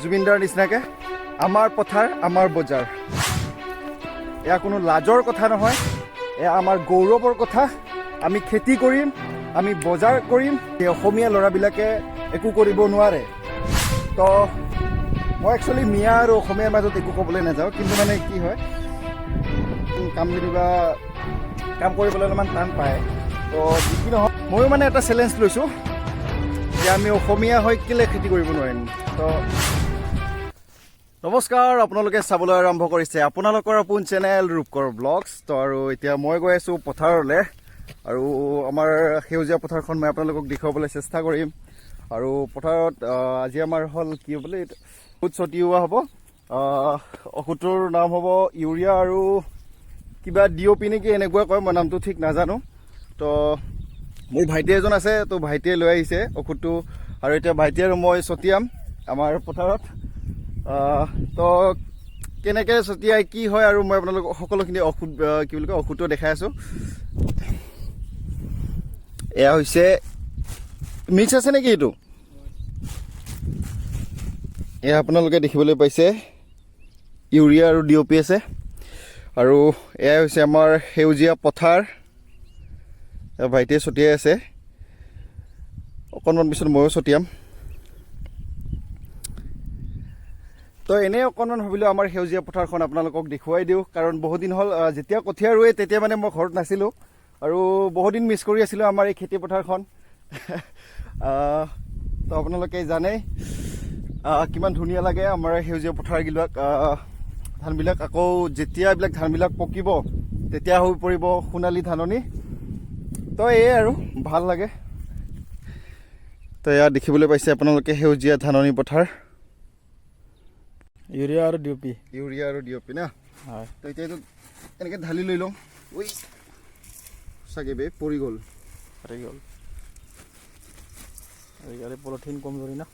জুবিনদাৰ নিচিনাকৈ আমাৰ পথাৰ আমাৰ বজাৰ। এয়া কোনো লাজৰ কথা নহয়, এয়া আমাৰ গৌৰৱৰ কথা। আমি খেতি কৰিম, আমি বজাৰ কৰিম। এই অসমীয়া ল'ৰাবিলাকে একো কৰিব নোৱাৰে। তো মই একচুৱেলি মিয়া আৰু অসমীয়াৰ মাজত একো ক'বলৈ নাযাওঁ, কিন্তু মানে কি হয়, কাম যেনিবা কাম কৰিবলৈ অলপমান টান পায়। তো যি নহওক ময়ো মানে এটা চেলেঞ্জ লৈছোঁ যে আমি অসমীয়া হৈ কেলৈ খেতি কৰিব নোৱাৰিম। তো নমস্কাৰ, আপোনালোকে চাবলৈ আৰম্ভ কৰিছে আপোনালোকৰ আপোন চেনেল ৰূপকৰ ব্লগছ। তো আৰু এতিয়া মই গৈ আছোঁ পথাৰলৈ, আৰু আমাৰ সেউজীয়া পথাৰখন মই আপোনালোকক দেখুৱাবলৈ চেষ্টা কৰিম। আৰু পথাৰত আজি আমাৰ হ'ল কি বোলে ঔষধ ছটিওৱা হ'ব। ঔষধটোৰ নাম হ'ব ইউৰিয়া আৰু কিবা DOP নেকি এনেকুৱা কয়, মই নামটো ঠিক নাজানো। তো মোৰ ভাইটি এজন আছে, তো ভাইটিয়ে লৈ আহিছে ঔষধটো, আৰু এতিয়া ভাইটি আৰু মই ছটিয়াম আমাৰ পথাৰত। তো কেনেকৈ ছটিয়াই কি হয় আৰু মই আপোনালোকক সকলোখিনি ঔষধ কি বুলি কয় ঔষধটো দেখাই আছোঁ। এয়া হৈছে মিক্স আছে নেকি এইটো? এয়া আপোনালোকে দেখিবলৈ পাইছে ইউৰিয়া আৰু DOP আছে। আৰু এয়া হৈছে আমাৰ সেউজীয়া পথাৰ, ভাইটিয়ে ছটিয়াই আছে। অকণমান পিছত ময়ো ছটিয়াম। তো এনেই অকণমান ভাবিলোঁ আমাৰ সেউজীয়া পথাৰখন আপোনালোকক দেখুৱাই দিওঁ, কাৰণ বহুদিন হ'ল যেতিয়া কঠীয়া ৰুৱে তেতিয়া মানে মই ঘৰত নাছিলোঁ, আৰু বহুদিন মিছ কৰি আছিলোঁ আমাৰ এই খেতি পথাৰখন। তো আপোনালোকে জানেই কিমান ধুনীয়া লাগে আমাৰ সেউজীয়া পথাৰবিলাক। ধানবিলাক আকৌ যেতিয়া এইবিলাক ধানবিলাক পকিব তেতিয়া হৈ পৰিব সোণালী ধাননি। তো এয়ে আৰু ভাল লাগে। তো এয়া দেখিবলৈ পাইছে আপোনালোকে সেউজীয়া ধাননি পথাৰ। ইউৰিয়া আৰু DOP না হয়। তো এতিয়া এইটো এনেকৈ ঢালি লৈ লওঁ। ঐ চাগে বে পৰি গ'ল। আজিকালি পলিথিন কম ধৰি না,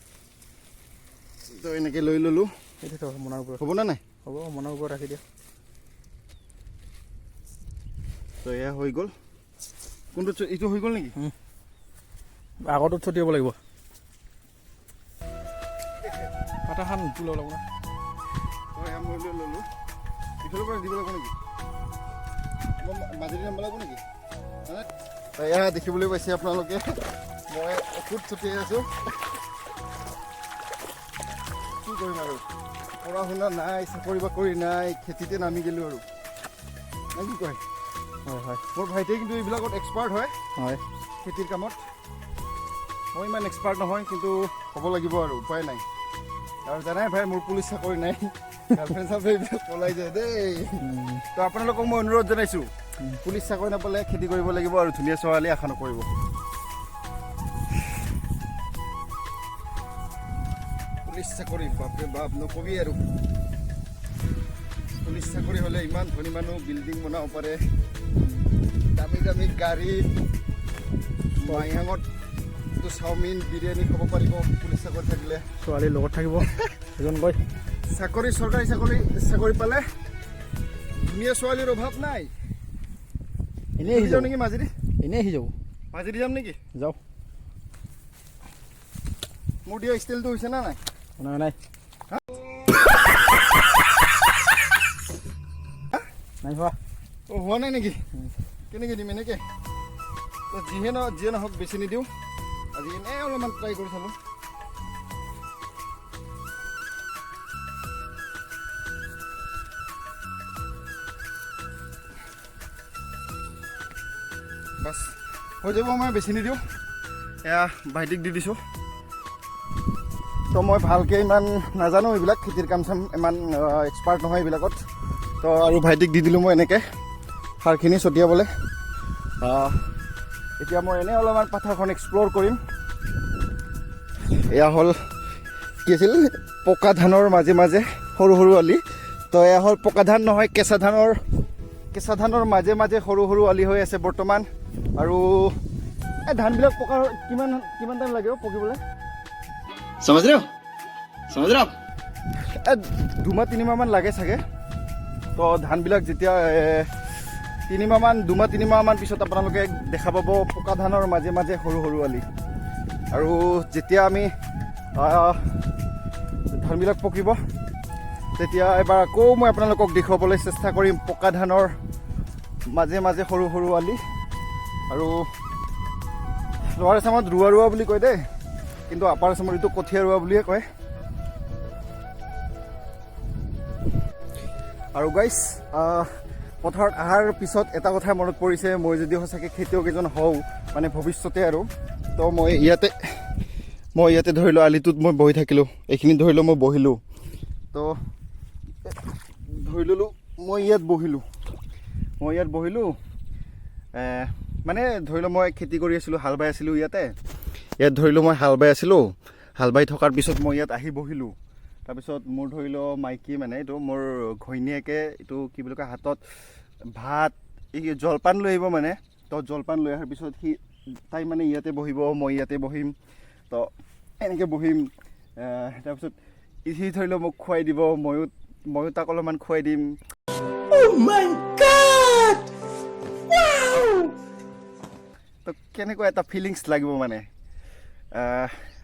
তো এনেকৈ লৈ ল'লোঁ। সেইটো মনাৰ ওপৰত হ'ব না নাই? হ'ব, মনাৰ ওপৰত ৰাখি দিয়া। তো এয়া হৈ গ'ল। কোনটো এইটো হৈ গ'ল নেকি? আগতো ছটিয়াব লাগিব। কাটাখান তুলাব লাগিব না। এয়া মই লৈ ল'লোঁ। ইফালৰ পৰা দিব লাগিব নেকি? মাজেদি নাম্ব লাগিব নেকি? এয়া দেখিবলৈ পাইছে আপোনালোকে মই ঔষধ ছটিয়াই আছোঁ। কি কৰিম আৰু, পঢ়া শুনা নাই, চাকৰি বাকৰি নাই, খেতিতে নামি গ'লোঁ আৰু নে কি কয়? হয় হয় মোৰ ভাইটিয়ে কিন্তু এইবিলাকত এক্সপাৰ্ট হয়, হয়। খেতিৰ কামত। মই ইমান এক্সপাৰ্ট নহয়, কিন্তু হ'ব লাগিব আৰু উপায় নাই। আৰু জানাই ভাই, মোৰ পুলিচ চাকৰি নাই, গাৰ্লফ্ৰেণ্ড চাৰ্লফ্ৰেণ্ড এইবিলাক পলাই যায় দেই। তো আপোনালোকক মই অনুৰোধ জনাইছোঁ, পুলিচ চাকৰি নাপালে খেতি কৰিব লাগিব আৰু ধুনীয়া ছোৱালী আশা নকৰিব। পুলিচ চাকৰি বাপৰে বাপ নকবি আৰু। পুলিচ চাকৰি হ'লে ইমান ধনী মানুহ বিল্ডিং বনাব পাৰে, দামী দামী গাড়ী, মাইহাঙত চাওমিন বিৰিয়ানী খাব পাৰিব পুলিচ চাকৰি থাকিলে। ছোৱালীৰ লগত থাকিব এজন গৈ। চাকৰি চৰকাৰী চাকৰি পালে ধুনীয়া ছোৱালীৰ অভাৱ নাই। এনেই আহি যাওঁ যাব নেকি মাজেদি? এনেই আহি যাব। মাজেদি যাম নেকি? যাওঁ। মোৰ দিয়া ষ্টাইলটো হৈছে না নাই? নাই নাই নাই হোৱা। অঁ হোৱা নাই নেকি? কেনেকৈ দিম এনেকৈ? তো যিয়ে নহওক বেছি নিদিওঁ, আজি এনেই অলপমান ট্ৰাই কৰি চালোঁ। বাছ হৈ যাব, মই বেছি নিদিওঁ। এয়া ভাইটিক দি দিছোঁ। তো মই ভালকৈ ইমান নাজানো এইবিলাক খেতিৰ কাম চাম, ইমান এক্সপাৰ্ট নহয় এইবিলাকত। তো আৰু ভাইটিক দি দিলোঁ মই এনেকৈ সাৰখিনি ছটিয়াবলৈ। এতিয়া মই এনেই অলপমান পথাৰখন এক্সপ্ল'ৰ কৰিম। এয়া হ'ল কি আছিল, পকা ধানৰ মাজে মাজে সৰু সৰু আলি। তো এয়া হ'ল পকা ধান নহয়, কেঁচা ধানৰ মাজে মাজে সৰু সৰু আলি হৈ আছে বৰ্তমান। আৰু এই ধানবিলাক পকাৰ কিমান টাইম লাগে পকিবলৈ? समझ रहे हो 2-3 মাহমান লাগে চাগে। তো ধানবিলাক যেতিয়া 2-3 মাহমান পিছত আপোনালোকে দেখা পাব পকা ধানৰ মাজে মাজে সৰু সৰু আলি। আৰু যেতিয়া আমি ধানবিলাক পকিব তেতিয়া এবাৰ আকৌ মই আপোনালোকক দেখুৱাবলৈ চেষ্টা কৰিম পকা ধানৰ মাজে মাজে সৰু সৰু আলি আৰু লোৱাৰ আছামত ৰোৱা বুলি কয় দেই কিন্তু আপাৰ আছামত এইটো কঠীয়া ৰোৱা বুলিয়ে কয় আৰু গাইছ পথাৰত অহাৰ পিছত এটা কথা মনত পৰিছে মই যদি সঁচাকৈ খেতিয়ক এজন হওঁ মানে ভৱিষ্যতে আৰু তো মই ইয়াতে ধৰি লওঁ আলিটোত মই বহি থাকিলোঁ এইখিনি ধৰি লওঁ মই বহিলোঁ তো ধৰি ল'লোঁ মই ইয়াত বহিলোঁ মানে ধৰি লওঁ মই খেতি কৰি আছিলোঁ হাল বাই আছিলোঁ ইয়াত ধৰি লওঁ মই হাল বাই থকাৰ পিছত মই ইয়াত আহি বহিলোঁ তাৰপিছত মোৰ ধৰি লওঁ মাইকী মানে এইটো মোৰ ঘৈণীয়েকে এইটো কি বুলি কয় হাতত ভাত এই জলপান লৈ আহিব মানে তো জলপান লৈ অহাৰ পিছত তাই মানে ইয়াতে বহিব মই ইয়াতে বহিম তো এনেকৈ বহিম তাৰপিছত সি ধৰি লওঁ মোক খুৱাই দিব ময়ো তাক অলপমান খুৱাই দিম তো কেনেকুৱা এটা ফিলিংছ লাগিব মানে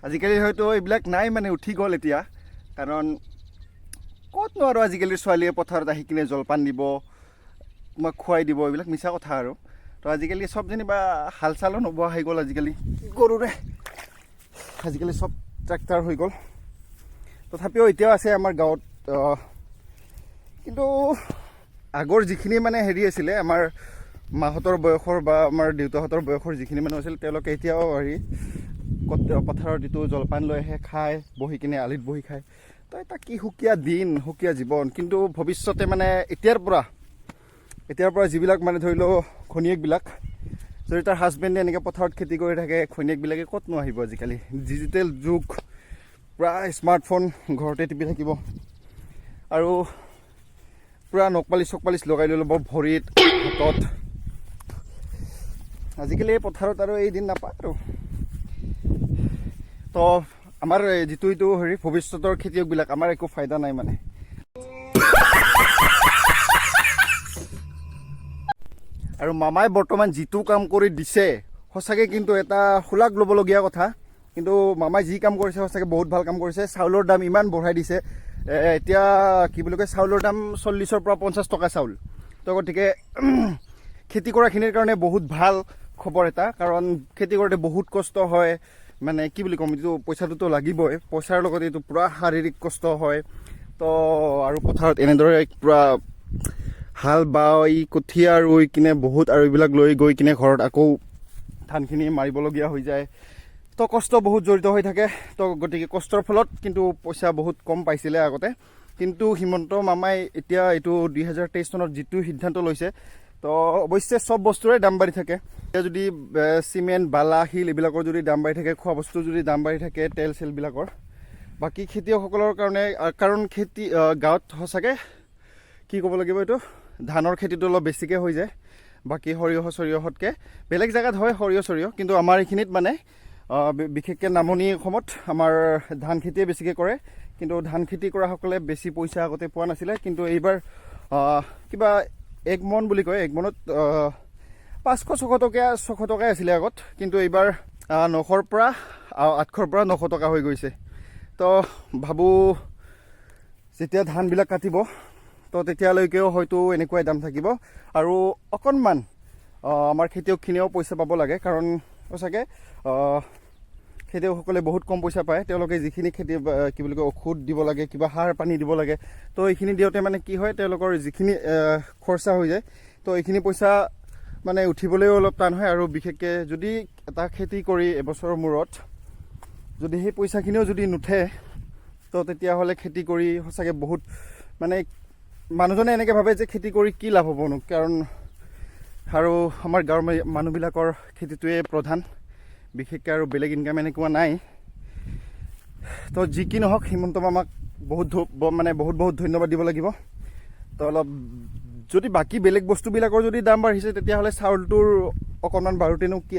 আজিকালি হয়তো এইবিলাক নাই মানে উঠি গ'ল এতিয়া কাৰণ ক'তনো আৰু আজিকালিৰ ছোৱালীয়ে পথাৰত আহি কিনে জলপান দিব মই খুৱাই দিব এইবিলাক মিছা কথা আৰু তো আজিকালি চব যেনিবা হাল চালো নোবোৱা হৈ গ'ল আজিকালি গৰুৰে আজিকালি চব ট্ৰেক্টাৰ হৈ গ'ল তথাপিও এতিয়াও আছে আমাৰ গাঁৱত কিন্তু আগৰ যিখিনি মানে হেৰি আছিলে আমাৰ মাহঁতৰ বয়সৰ বা আমাৰ দেউতাহঁতৰ বয়সৰ যিখিনি মানুহ আছিল তেওঁলোকে এতিয়াও হেৰি পথাৰত যিটো জলপান লৈ আহে খায় বহি কিনে আলিত বহি খায় তো এটা কি সুকীয়া দিন সুকীয়া জীৱন কিন্তু ভৱিষ্যতে মানে এতিয়াৰ পৰা যিবিলাক মানে ধৰি লওক ঘৈণীয়েকবিলাক যদি তাৰ হাজবেণ্ডে এনেকৈ পথাৰত খেতি কৰি থাকে ঘৈণীয়েকবিলাকে ক'তনো আহিব আজিকালি ডিজিটেল যুগ পূৰা স্মাৰ্টফোন ঘৰতে টিপি থাকিব আৰু পূৰা নখপালিচ লগাই লৈ ল'ব ভৰিত হাতত আজিকালি এই পথাৰত আৰু এই দিন নাপায় আৰু তো আমাৰ যিটো এইটো হেৰি ভৱিষ্যতৰ খেতিয়কবিলাক আমাৰ একো ফাইদা নাই মানে আৰু মামাই বৰ্তমান যিটো কাম কৰি দিছে সঁচাকৈ কিন্তু এটা শলাগ ল'বলগীয়া কথা কিন্তু মামাই যি কাম কৰিছে সঁচাকৈ বহুত ভাল কাম কৰিছে চাউলৰ দাম ইমান বঢ়াই দিছে এতিয়া কি বুলি কয় চাউলৰ দাম 40ৰ পৰা 50 টকা চাউল তো গতিকে খেতি কৰাখিনিৰ কাৰণে বহুত ভাল খবৰ এটা কাৰণ খেতি কৰোঁতে বহুত কষ্ট হয় মানে কি বুলি ক'ম এইটো পইচাটোতো লাগিবই পইচাৰ লগতে এইটো পূৰা শাৰীৰিক কষ্ট হয় তো আৰু পথাৰত এনেদৰে পূৰা হাল বাই কঠীয়া ৰুই কিনে বহুত আৰু এইবিলাক লৈ গৈ কিনে ঘৰত আকৌ ধানখিনি মাৰিবলগীয়া হৈ যায় তো কষ্ট বহুত জড়িত হৈ থাকে তো গতিকে কষ্টৰ ফলত কিন্তু পইচা বহুত কম পাইছিলে আগতে কিন্তু হিমন্ত মামাই এতিয়া এইটো 2023 চনত যিটো সিদ্ধান্ত লৈছে তো অৱশ্যে চব বস্তুৰে দাম বাঢ়ি থাকে এতিয়া যদি চিমেণ্ট বালা শিল এইবিলাকৰ যদি দাম বাঢ়ি থাকে খোৱা বস্তু যদি দাম বাঢ়ি থাকে তেল চেলবিলাকৰ বাকী খেতিয়কসকলৰ কাৰণে কাৰণ খেতি গাঁৱত সঁচাকৈ কি ক'ব লাগিব এইটো ধানৰ খেতিটো অলপ বেছিকৈ হৈ যায় বাকী সৰিয়হতকৈ বেলেগ জেগাত হয় সৰিয়হ কিন্তু আমাৰ এইখিনিত মানে বিশেষকৈ নামনি অসমত আমাৰ ধান খেতিয়ে বেছিকৈ কৰে কিন্তু ধান খেতি কৰাসকলে বেছি পইচা আগতে পোৱা নাছিলে কিন্তু এইবাৰ কিবা 1 মন বুলি কয় 1 মনত 500-600 টকাই আছিলে আগত কিন্তু এইবাৰ 900ৰ পৰা 800ৰ পৰা 900 টকা হৈ গৈছে তো ভাবোঁ যেতিয়া ধানবিলাক কাটিব তো তেতিয়ালৈকেও হয়তো এনেকুৱাই দাম থাকিব আৰু অকণমান আমাৰ খেতিয়কখিনিও পইচা পাব লাগে কাৰণ সঁচাকৈ খেতিয়কসকলে বহুত কম পইচা পায় তেওঁলোকে যিখিনি খেতি কি বুলি কয় ঔষধ দিব লাগে কিবা সাৰ পানী দিব লাগে তো এইখিনি দিওঁতে মানে কি হয় তেওঁলোকৰ যিখিনি খৰচা হৈ যায় তো এইখিনি পইচা মানে উঠিবলৈও অলপ টান হয় আৰু বিশেষকৈ যদি এটা খেতি কৰি এবছৰৰ মূৰত যদি সেই পইচাখিনিও যদি নুঠে তো তেতিয়াহ'লে খেতি কৰি সঁচাকৈ বহুত মানে মানুহজনে এনেকৈ ভাবে যে খেতি কৰি কি লাভ হ'বনো কাৰণ আৰু আমাৰ গাঁৱৰ মানুহবিলাকৰ খেতিটোৱে প্ৰধান বিশেষকৈ আৰু বেলেগ ইনকাম এনেকুৱা নাই তো যি কি নহওক হিমন্ত মামাক বহুত ধন্যবাদ দিব লাগিব তো অলপ যদি বাকী বেলেগ বস্তুবিলাকৰ যদি দাম বাঢ়িছে তেতিয়াহ'লে চাউলটোৰ অকণমান বাঢ়োতেনো কি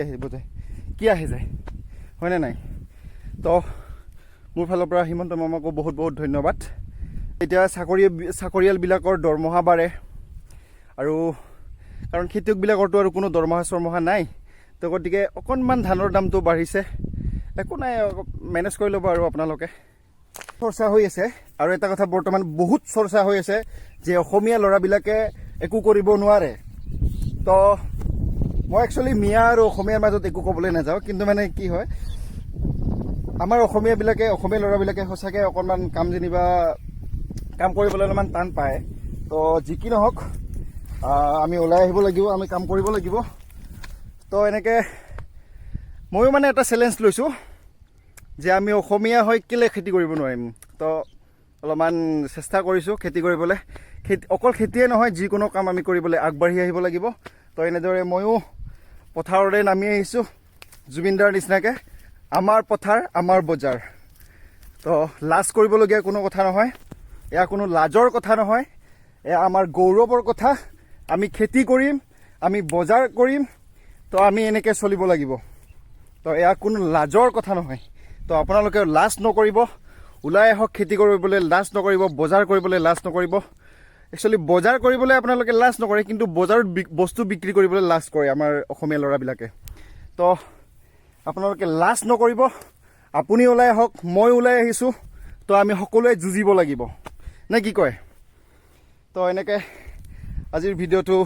আহে যায় হয়নে নাই তো মোৰ ফালৰ পৰা হিমন্ত মামাকো বহুত ধন্যবাদ এতিয়া চাকৰিয়ালবিলাকৰ দৰমহা বাঢ়ে আৰু কাৰণ খেতিয়কবিলাকৰতো আৰু কোনো দৰমহা নাই তো গতিকে অকণমান ধানৰ দামটো বাঢ়িছে একো নাই মেনেজ কৰি ল'ব আৰু আপোনালোকে চৰ্চা হৈ আছে আৰু এটা কথা বৰ্তমান বহুত চৰ্চা হৈ আছে যে অসমীয়া ল'ৰাবিলাকে একো কৰিব নোৱাৰে। তো মই একচুৱেলি মিয়া আৰু অসমীয়াৰ মাজত একো ক'বলৈ নাযাওঁ, কিন্তু মানে কি হয় আমাৰ অসমীয়া ল'ৰাবিলাকে সঁচাকৈ অকণমান কাম কৰিবলৈ অলপমান টান পায়। তো যি কি নহওক আমি ওলাই আহিব লাগিব, আমি কাম কৰিব লাগিব। তো এনেকৈ ময়ো মানে এটা চেলেঞ্জ লৈছোঁ যে আমি অসমীয়া হৈ কেলৈ খেতি কৰিব নোৱাৰিম। তো অলপমান চেষ্টা কৰিছোঁ খেতি কৰিবলৈ। অকল খেতিয়ে নহয়, যিকোনো কাম আমি কৰিবলৈ আগবাঢ়ি আহিব লাগিব। তো এনেদৰে ময়ো পথাৰলৈ নামি আহিছোঁ জুবিনদাৰ নিচিনাকৈ, আমাৰ পথাৰ আমাৰ বজাৰ। তো লাজ কৰিবলগীয়া কোনো কথা নহয়, এয়া কোনো লাজৰ কথা নহয়, এয়া আমাৰ গৌৰৱৰ কথা। আমি খেতি কৰিম, আমি বজাৰ কৰিম, তো আমি এনেকৈ চলিব লাগিব। তো এয়া কোনো লাজৰ কথা নহয়। তো আপোনালোকে লাজ নকৰিব, ওলাই আহক খেতি কৰিবলৈ লাজ নকৰিব, বজাৰ কৰিবলৈ লাজ নকৰিব। একচুৱেলি বজাৰ কৰিবলৈ আপোনালোকে লাজ নকৰে, কিন্তু বজাৰত বস্তু বিক্ৰী কৰিবলৈ লাজ কৰে আমাৰ অসমীয়া ল'ৰাবিলাকে। তো আপোনালোকে লাজ নকৰিব, আপুনি ওলাই আহক, মই ওলাই আহিছোঁ। তো আমি সকলোৱে যুঁজিব লাগিব, নে কি কয়? তো এনেকৈ আজিৰ ভিডিঅ'টো